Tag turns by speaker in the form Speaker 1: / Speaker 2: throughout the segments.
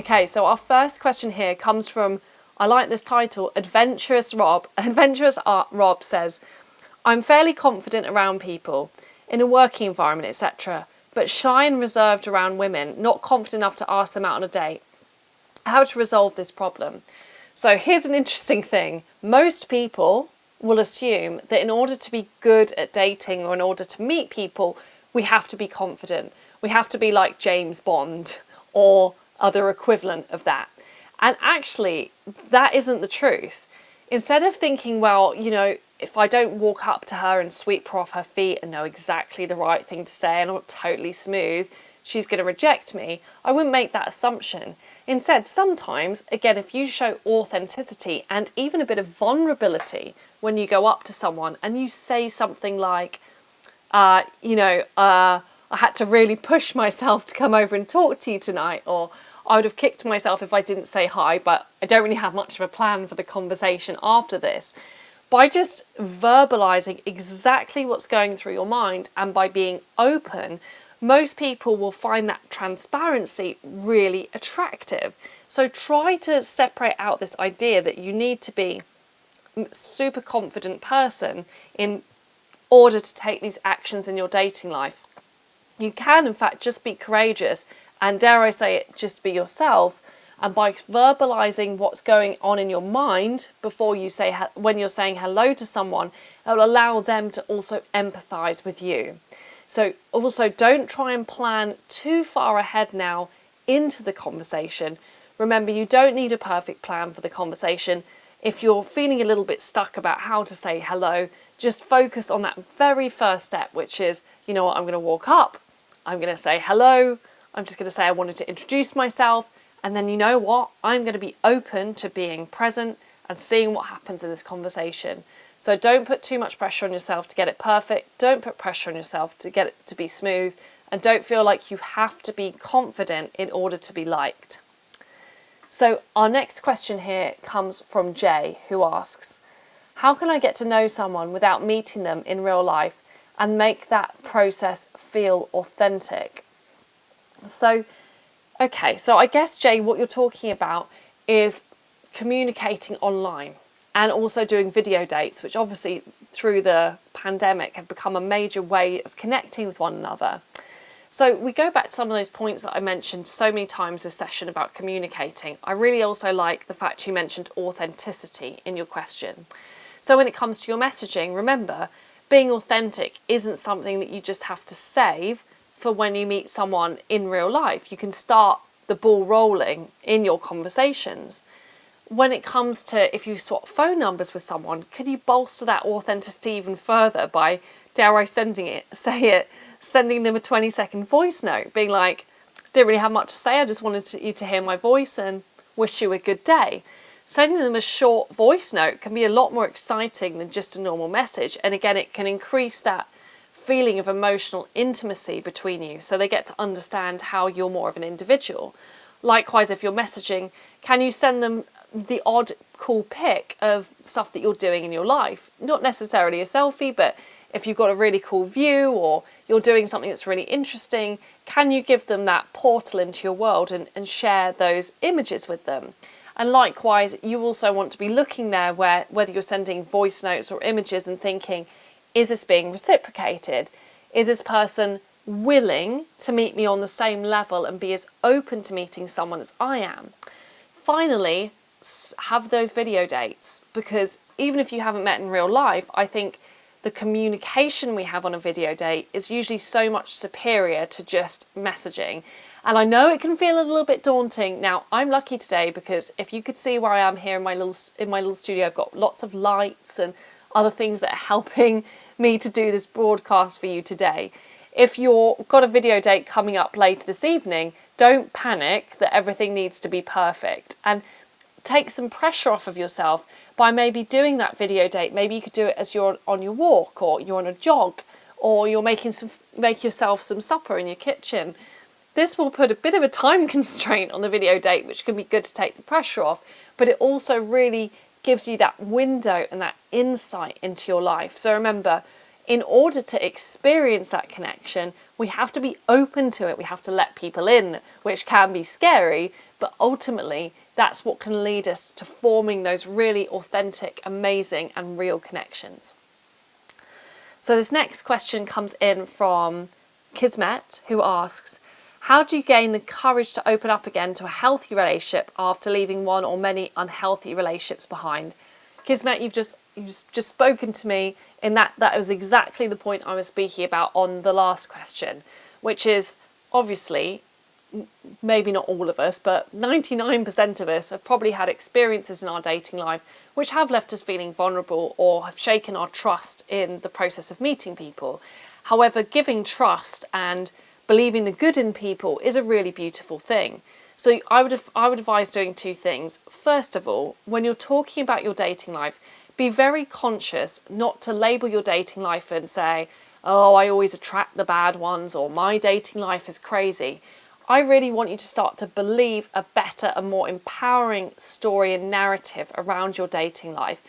Speaker 1: Okay, so our first question here comes from, I like this title, Adventurous Rob. Adventurous Rob says, I'm fairly confident around people, in a working environment, etc., but shy and reserved around women, not confident enough to ask them out on a date. How to resolve this problem? So here's an interesting thing. Most people will assume that in order to be good at dating or in order to meet people, we have to be confident. We have to be like James Bond or other equivalent of that. And actually, that isn't the truth. Instead of thinking, well, you know, if I don't walk up to her and sweep her off her feet and know exactly the right thing to say and I'm totally smooth, she's going to reject me, I wouldn't make that assumption. Instead, sometimes, again, if you show authenticity and even a bit of vulnerability when you go up to someone and you say something like, I had to really push myself to come over and talk to you tonight, or I would have kicked myself if I didn't say hi, but I don't really have much of a plan for the conversation after this. By just verbalizing exactly what's going through your mind and by being open, most people will find that transparency really attractive. So try to separate out this idea that you need to be a super confident person in order to take these actions in your dating life. You can, in fact, just be courageous and, dare I say it, just be yourself. And by verbalizing what's going on in your mind before you say, when you're saying hello to someone, it will allow them to also empathize with you. So also don't try and plan too far ahead now into the conversation. Remember, you don't need a perfect plan for the conversation. If you're feeling a little bit stuck about how to say hello, just focus on that very first step, which is, you know what, I'm going to walk up, I'm going to say hello, I'm just going to say I wanted to introduce myself, and then you know what, I'm going to be open to being present and seeing what happens in this conversation. So don't put too much pressure on yourself to get it perfect, don't put pressure on yourself to get it to be smooth, and don't feel like you have to be confident in order to be liked. So our next question here comes from Jay, who asks, how can I get to know someone without meeting them in real life and make that process feel authentic? So I guess, Jay, what you're talking about is communicating online and also doing video dates, which obviously through the pandemic have become a major way of connecting with one another. So we go back to some of those points that I mentioned so many times this session about communicating. I really also like the fact you mentioned authenticity in your question. So when it comes to your messaging, remember, being authentic isn't something that you just have to save for when you meet someone in real life. You can start the ball rolling in your conversations. When it comes to if you swap phone numbers with someone, can you bolster that authenticity even further by, dare I sending them a 20-second voice note, being like, didn't really have much to say, I just wanted you to hear my voice and wish you a good day. Sending them a short voice note can be a lot more exciting than just a normal message, and again, it can increase that feeling of emotional intimacy between you, so they get to understand how you're more of an individual. Likewise, if you're messaging, can you send them the odd cool pic of stuff that you're doing in your life? Not necessarily a selfie, but if you've got a really cool view or you're doing something that's really interesting, can you give them that portal into your world and share those images with them? And likewise, you also want to be looking there whether you're sending voice notes or images and thinking, is this being reciprocated? Is this person willing to meet me on the same level and be as open to meeting someone as I am? Finally, have those video dates, because even if you haven't met in real life, I think the communication we have on a video date is usually so much superior to just messaging. And I know it can feel a little bit daunting. Now, I'm lucky today because if you could see where I am here in my little studio, I've got lots of lights and other things that are helping me to do this broadcast for you today. If you've got a video date coming up later this evening, don't panic that everything needs to be perfect, and take some pressure off of yourself by maybe doing that video date. Maybe you could do it as you're on your walk, or you're on a jog, or you're make yourself some supper in your kitchen. This will put a bit of a time constraint on the video date, which can be good to take the pressure off, but it also really gives you that window and that insight into your life. So remember, in order to experience that connection, we have to be open to it. We have to let people in, which can be scary, But ultimately, that's what can lead us to forming those really authentic, amazing, and real connections. So this next question comes in from Kismet, who asks, how do you gain the courage to open up again to a healthy relationship after leaving one or many unhealthy relationships behind? Kismet, you've just spoken to me in that was exactly the point I was speaking about on the last question, which is obviously, maybe not all of us, but 99% of us have probably had experiences in our dating life which have left us feeling vulnerable or have shaken our trust in the process of meeting people. However, giving trust and believing the good in people is a really beautiful thing. So I would advise doing two things. First of all, when you're talking about your dating life, be very conscious not to label your dating life and say, oh, I always attract the bad ones, or my dating life is crazy. I really want you to start to believe a better and more empowering story and narrative around your dating life.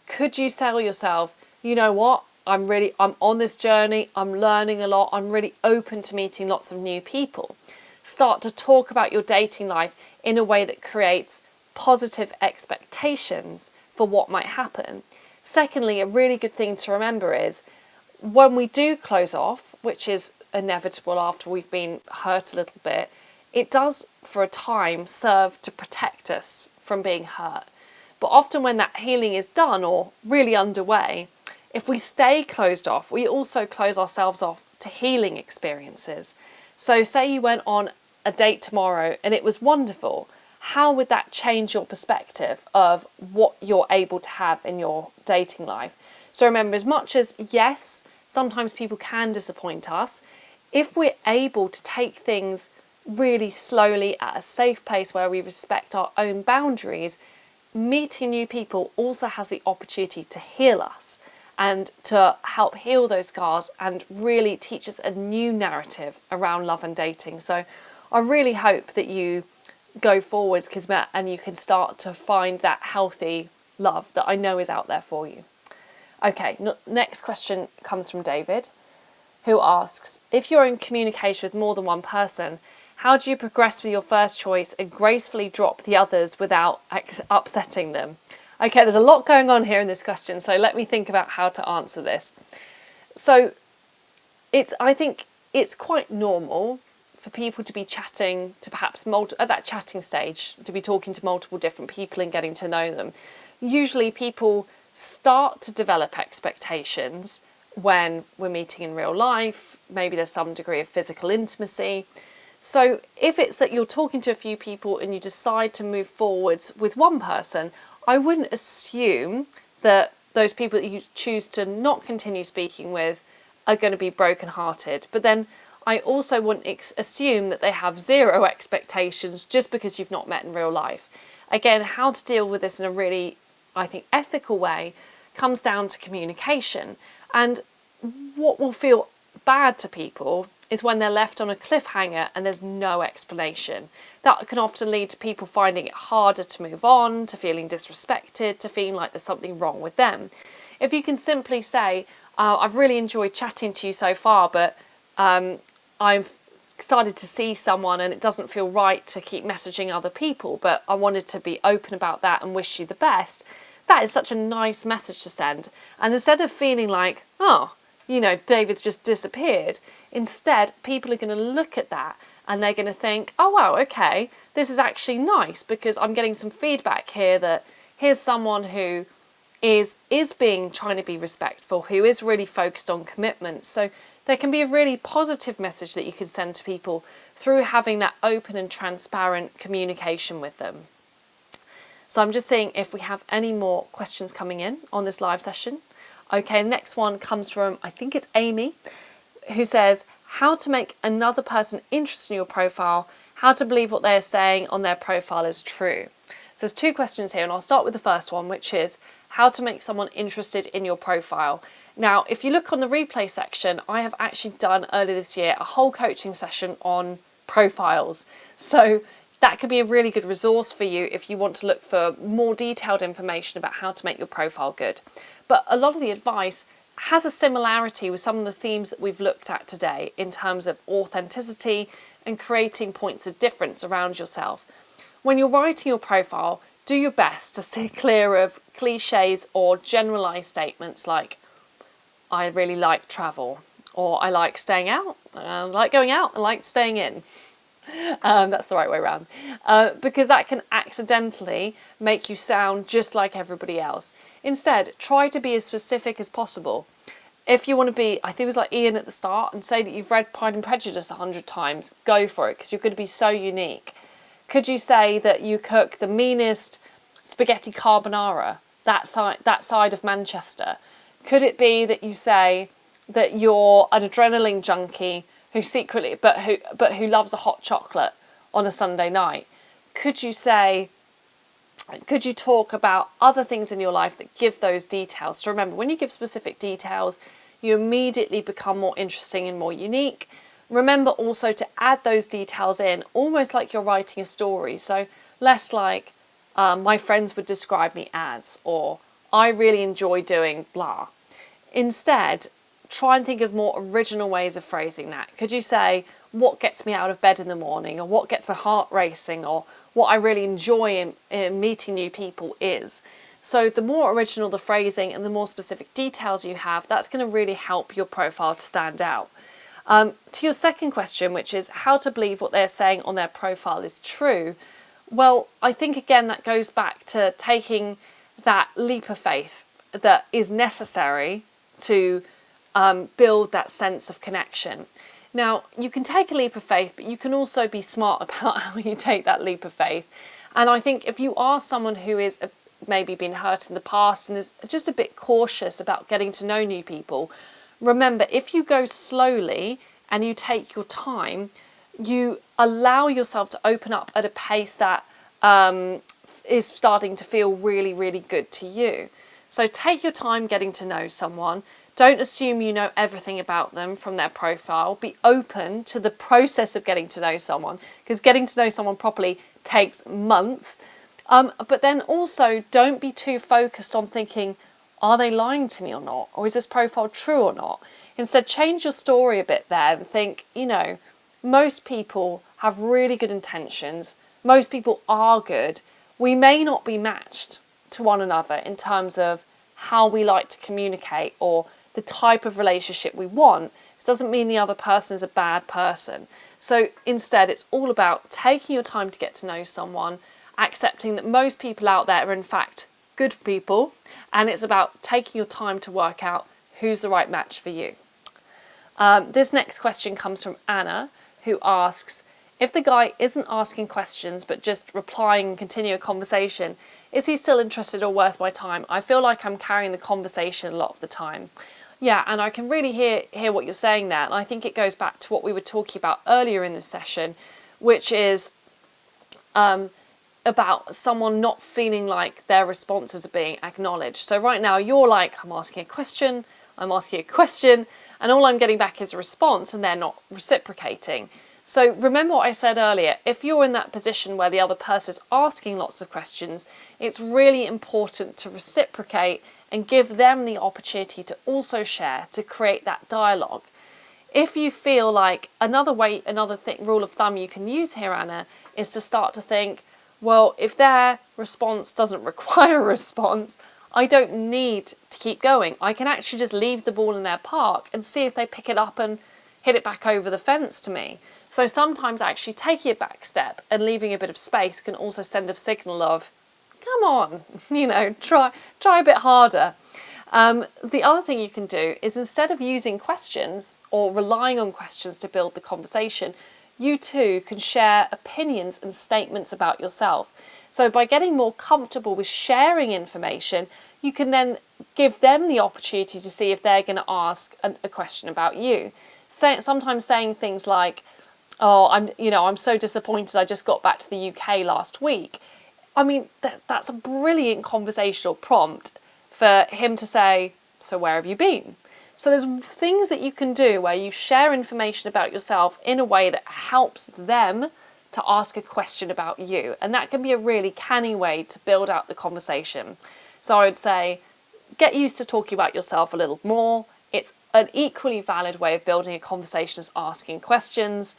Speaker 1: Could you sell yourself, you know what, I'm on this journey, I'm learning a lot, I'm really open to meeting lots of new people. Start to talk about your dating life in a way that creates positive expectations for what might happen. Secondly, a really good thing to remember is when we do close off, which is inevitable after we've been hurt a little bit, it does for a time serve to protect us from being hurt. But often when that healing is done or really underway, if we stay closed off, we also close ourselves off to healing experiences. So say you went on a date tomorrow and it was wonderful. How would that change your perspective of what you're able to have in your dating life? So remember, as much as, yes, sometimes people can disappoint us, if we're able to take things really slowly at a safe pace where we respect our own boundaries, meeting new people also has the opportunity to heal us and to help heal those scars and really teach us a new narrative around love and dating. So I really hope that you go forwards, Kismet, and you can start to find that healthy love that I know is out there for you. Okay, next question comes from David, who asks, if you're in communication with more than one person, how do you progress with your first choice and gracefully drop the others without upsetting them? Okay, there's a lot going on here in this question, so let me think about how to answer this. So I think it's quite normal for people to be chatting to perhaps at that chatting stage, to be talking to multiple different people and getting to know them. Usually people start to develop expectations when we're meeting in real life. Maybe there's some degree of physical intimacy. So if it's that you're talking to a few people and you decide to move forwards with one person, I wouldn't assume that those people that you choose to not continue speaking with are going to be brokenhearted. But then I also wouldn't assume that they have zero expectations just because you've not met in real life. Again, how to deal with this in a really, I think, ethical way comes down to communication. And what will feel bad to people is when they're left on a cliffhanger and there's no explanation. That can often lead to people finding it harder to move on, to feeling disrespected, to feeling like there's something wrong with them. If you can simply say, I've really enjoyed chatting to you so far, but I've started to see someone and it doesn't feel right to keep messaging other people, but I wanted to be open about that and wish you the best. That is such a nice message to send. And instead of feeling like, oh, David's just disappeared, instead people are going to look at that and they're going to think, oh wow, okay, this is actually nice because I'm getting some feedback here that here's someone who is trying to be respectful, who is really focused on commitment. So there can be a really positive message that you can send to people through having that open and transparent communication with them. So I'm just seeing if we have any more questions coming in on this live session. Okay, next one comes from, I think it's Amy, who says, how to make another person interested in your profile, how to believe what they're saying on their profile is true. So there's two questions here, and I'll start with the first one, which is how to make someone interested in your profile. Now, if you look on the replay section, I have actually done earlier this year a whole coaching session on profiles. So that could be a really good resource for you if you want to look for more detailed information about how to make your profile good. But a lot of the advice has a similarity with some of the themes that we've looked at today in terms of authenticity and creating points of difference around yourself. when you're writing your profile, do your best to stay clear of cliches or generalised statements like, I really like travel, or I like staying out, I like going out, I like staying in. That's the right way around. Because that can accidentally make you sound just like everybody else. Instead, try to be as specific as possible. If you want to be, I think it was like Ian at the start, and say that you've read Pride and Prejudice 100 times, go for it, because you're going to be so unique. Could you say that you cook the meanest spaghetti carbonara, that side of Manchester? Could it be that you say that you're an adrenaline junkie who secretly, but who loves a hot chocolate on a Sunday night? Could you talk about other things in your life that give those details? So remember, when you give specific details, you immediately become more interesting and more unique. Remember also to add those details in, almost like you're writing a story. So less like, my friends would describe me as, or I really enjoy doing blah. Instead, try and think of more original ways of phrasing that. Could you say, what gets me out of bed in the morning, or what gets my heart racing, or what I really enjoy in meeting new people is. So the more original the phrasing and the more specific details you have, that's going to really help your profile to stand out. To your second question, which is how to believe what they're saying on their profile is true. Well, I think again that goes back to taking that leap of faith that is necessary to build that sense of connection. Now, you can take a leap of faith, but you can also be smart about how you take that leap of faith. And I think if you are someone who is maybe been hurt in the past and is just a bit cautious about getting to know new people, remember, if you go slowly and you take your time, you allow yourself to open up at a pace that is starting to feel really, really good to you. So take your time getting to know someone. Don't assume you know everything about them from their profile. Be open to the process of getting to know someone, because getting to know someone properly takes months. But then also don't be too focused on thinking, are they lying to me or not? Or is this profile true or not? Instead, change your story a bit there and think, most people have really good intentions. Most people are good. We may not be matched to one another in terms of how we like to communicate or the type of relationship we want. It doesn't mean the other person is a bad person. So instead, it's all about taking your time to get to know someone, accepting that most people out there are in fact good people, and it's about taking your time to work out who's the right match for you. This next question comes from Anna, who asks, if the guy isn't asking questions but just replying and continue a conversation, is he still interested or worth my time? I feel like I'm carrying the conversation a lot of the time. Yeah, and I can really hear what you're saying there. And I think it goes back to what we were talking about earlier in this session, which is about someone not feeling like their responses are being acknowledged. So right now you're like, I'm asking a question, and all I'm getting back is a response, and they're not reciprocating. So remember what I said earlier, if you're in that position where the other person is asking lots of questions, it's really important to reciprocate and give them the opportunity to also share, to create that dialogue. If you feel like rule of thumb you can use here, Anna, is to start to think, well, if their response doesn't require a response, I don't need to keep going. I can actually just leave the ball in their park and see if they pick it up and hit it back over the fence to me. So sometimes actually taking a back step and leaving a bit of space can also send a signal of, come on, try a bit harder. The other thing you can do is, instead of using questions or relying on questions to build the conversation, you too can share opinions and statements about yourself. So by getting more comfortable with sharing information, you can then give them the opportunity to see if they're going to ask a question about you. Sometimes saying things like, oh, I'm so disappointed I just got back to the UK last week. I mean, that's a brilliant conversational prompt for him to say, so where have you been? So there's things that you can do where you share information about yourself in a way that helps them to ask a question about you. And that can be a really canny way to build out the conversation. So I would say, get used to talking about yourself a little more. It's an equally valid way of building a conversation as asking questions.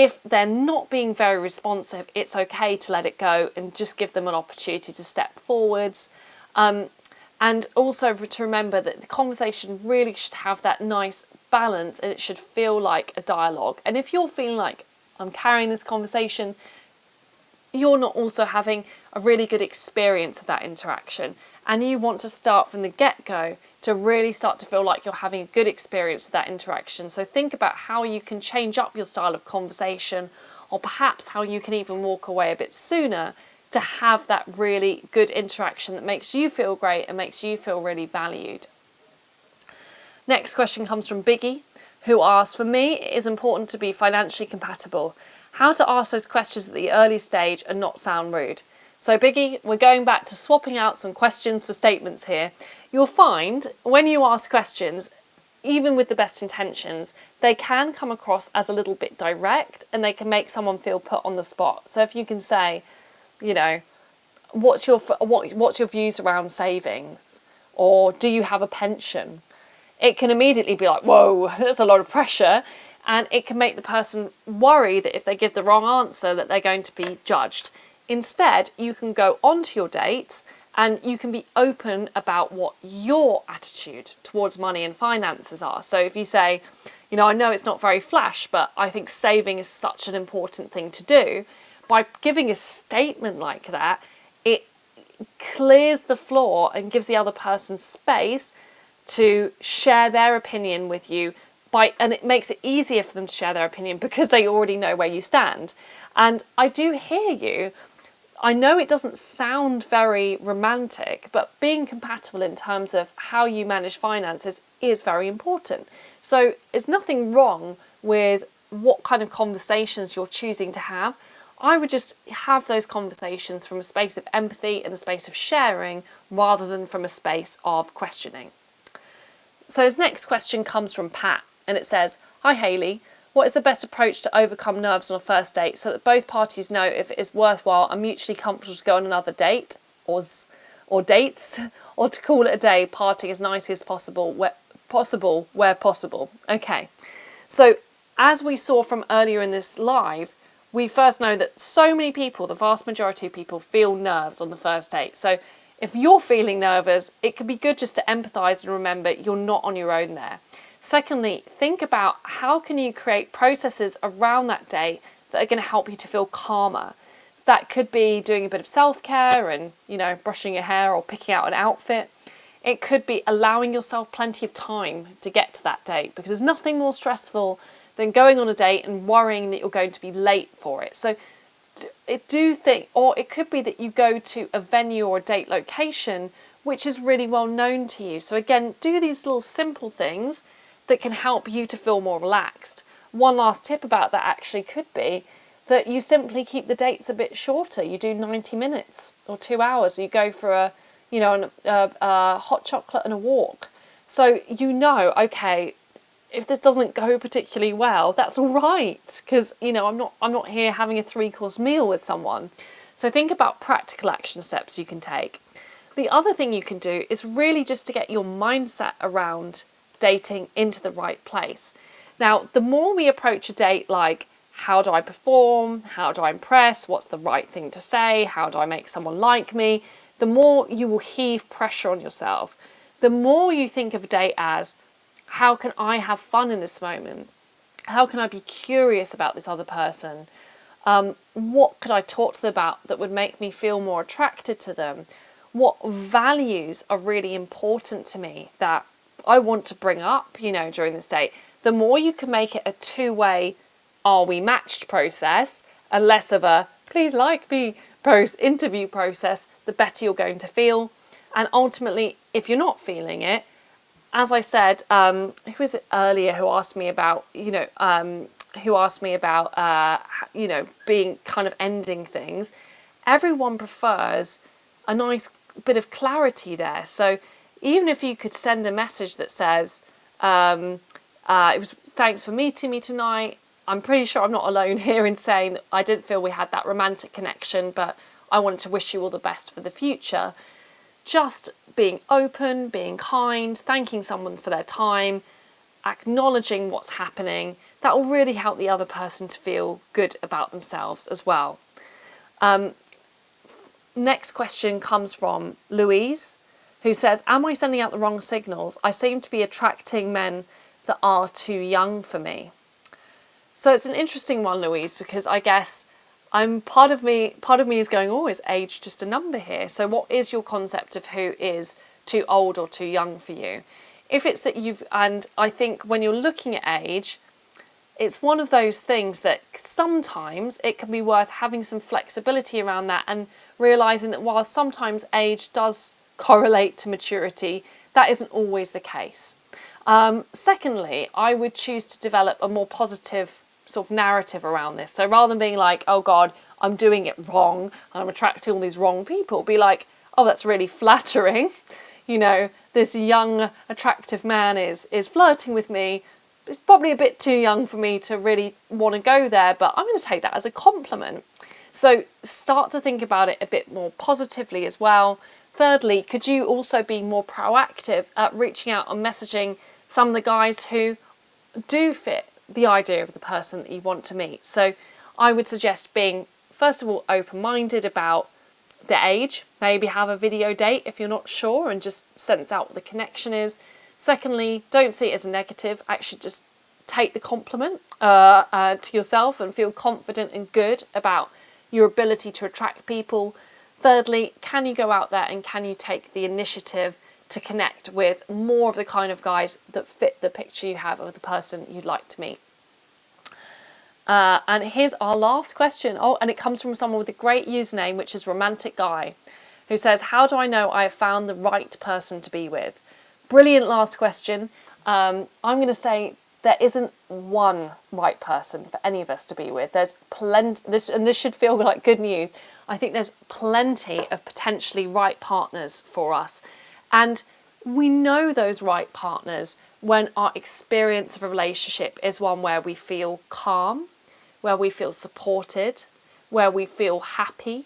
Speaker 1: if they're not being very responsive, it's okay to let it go and just give them an opportunity to step forwards. And also to remember that the conversation really should have that nice balance, and it should feel like a dialogue. And if you're feeling like, I'm carrying this conversation, you're not also having a really good experience of that interaction, and you want to start from the get-go to really start to feel like you're having a good experience of that interaction. So think about how you can change up your style of conversation, or perhaps how you can even walk away a bit sooner to have that really good interaction that makes you feel great and makes you feel really valued. Next question comes from Biggie, who asks, for me, it is important to be financially compatible. How to ask those questions at the early stage and not sound rude. So Biggie, we're going back to swapping out some questions for statements here. You'll find when you ask questions, even with the best intentions, they can come across as a little bit direct, and they can make someone feel put on the spot. So if you can say, you know, what's your views around savings, or do you have a pension? It can immediately be like, whoa, that's a lot of pressure. And it can make the person worry that if they give the wrong answer that they're going to be judged. Instead, you can go onto your dates and you can be open about what your attitude towards money and finances are. So if you say, you know, I know it's not very flash, but I think saving is such an important thing to do. By giving a statement like that, it clears the floor and gives the other person space to share their opinion with you, and it makes it easier for them to share their opinion because they already know where you stand. And I do hear you. I know it doesn't sound very romantic, but being compatible in terms of how you manage finances is very important. So there's nothing wrong with what kind of conversations you're choosing to have. I would just have those conversations from a space of empathy and a space of sharing rather than from a space of questioning. So his next question comes from Pat, and it says, "Hi Hayley, what is the best approach to overcome nerves on a first date so that both parties know if it is worthwhile and mutually comfortable to go on another date or dates, or to call it a day, parting as nicely as possible where possible?" Okay, so as we saw from earlier in this live, we first know that so many people, the vast majority of people, feel nerves on the first date. So if you're feeling nervous, it can be good just to empathise and remember you're not on your own there. Secondly, think about how can you create processes around that date that are going to help you to feel calmer. That could be doing a bit of self-care and, you know, brushing your hair or picking out an outfit. It could be allowing yourself plenty of time to get to that date, because there's nothing more stressful than going on a date and worrying that you're going to be late for it. So or it could be that you go to a venue or a date location which is really well known to you. So again, do these little simple things that can help you to feel more relaxed. One last tip about that actually could be that you simply keep the dates a bit shorter. You do 90 minutes or 2 hours. You go for a hot chocolate and a walk. So you know, okay, if this doesn't go particularly well, that's all right, because, you know, I'm not here having a 3-course meal with someone. So think about practical action steps you can take. The other thing you can do is really just to get your mindset around dating into the right place. Now, the more we approach a date like, how do I perform? How do I impress? What's the right thing to say? How do I make someone like me? The more you will heave pressure on yourself. The more you think of a date as, how can I have fun in this moment? How can I be curious about this other person? What could I talk to them about that would make me feel more attracted to them? What values are really important to me that I want to bring up, you know, during this date? The more you can make it a two-way, are we matched process, and less of a please like me interview process, the better you're going to feel. And ultimately, if you're not feeling it, as I said, who was it earlier who asked me about, being kind of ending things. Everyone prefers a nice bit of clarity there. So even if you could send a message that says, it was thanks for meeting me tonight. I'm pretty sure I'm not alone here in saying that I didn't feel we had that romantic connection, but I wanted to wish you all the best for the future. Just being open, being kind, thanking someone for their time, acknowledging what's happening, that will really help the other person to feel good about themselves as well. Next question comes from Louise, who says, am I sending out the wrong signals? I seem to be attracting men that are too young for me. So it's an interesting one, Louise, because I guess part of me is going, oh, is age just a number here? So what is your concept of who is too old or too young for you? If it's that and I think when you're looking at age, it's one of those things that sometimes it can be worth having some flexibility around that and realising that while sometimes age does correlate to maturity, that isn't always the case. Secondly, I would choose to develop a more positive sort of narrative around this. So rather than being like, oh God, I'm doing it wrong and I'm attracting all these wrong people, be like, oh, that's really flattering. You know, this young, attractive man is flirting with me. It's probably a bit too young for me to really want to go there, but I'm going to take that as a compliment. So start to think about it a bit more positively as well. Thirdly, could you also be more proactive at reaching out and messaging some of the guys who do fit the idea of the person that you want to meet? So I would suggest being, first of all, open-minded about the age. Maybe have a video date if you're not sure and just sense out what the connection is. Secondly, don't see it as a negative. Actually, just take the compliment to yourself and feel confident and good about your ability to attract people. Thirdly, can you go out there and can you take the initiative to connect with more of the kind of guys that fit the picture you have of the person you'd like to meet? And here's our last question. Oh, and it comes from someone with a great username, which is Romantic Guy, who says, how do I know I have found the right person to be with? Brilliant last question. I'm going to say there isn't one right person for any of us to be with. There's plenty, this should feel like good news. I think there's plenty of potentially right partners for us. And we know those right partners when our experience of a relationship is one where we feel calm, where we feel supported, where we feel happy,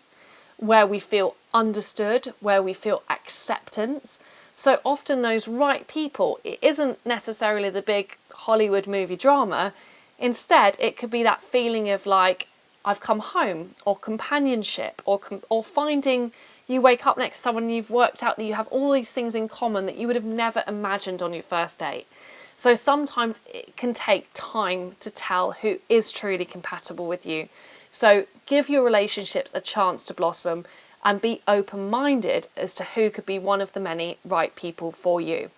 Speaker 1: where we feel understood, where we feel acceptance. So often those right people, it isn't necessarily the big Hollywood movie drama. Instead, it could be that feeling of like, I've come home, or companionship, or finding you wake up next to someone and you've worked out that you have all these things in common that you would have never imagined on your first date. So sometimes it can take time to tell who is truly compatible with you. So give your relationships a chance to blossom and be open-minded as to who could be one of the many right people for you.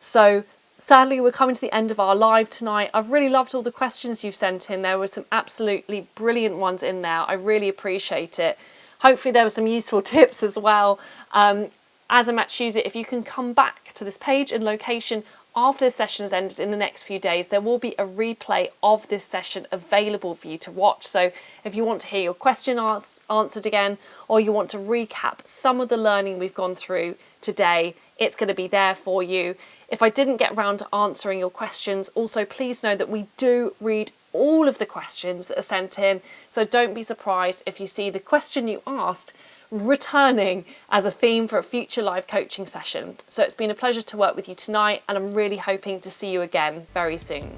Speaker 1: So sadly, we're coming to the end of our live tonight. I've really loved all the questions you've sent in. There were some absolutely brilliant ones in there. I really appreciate it. Hopefully there were some useful tips as well. As a match user, if you can come back to this page and location after the session has ended in the next few days, there will be a replay of this session available for you to watch. So if you want to hear your question answered again, or you want to recap some of the learning we've gone through today, it's going to be there for you. If I didn't get around to answering your questions, also please know that we do read all of the questions that are sent in. So don't be surprised if you see the question you asked returning as a theme for a future live coaching session. So it's been a pleasure to work with you tonight, and I'm really hoping to see you again very soon.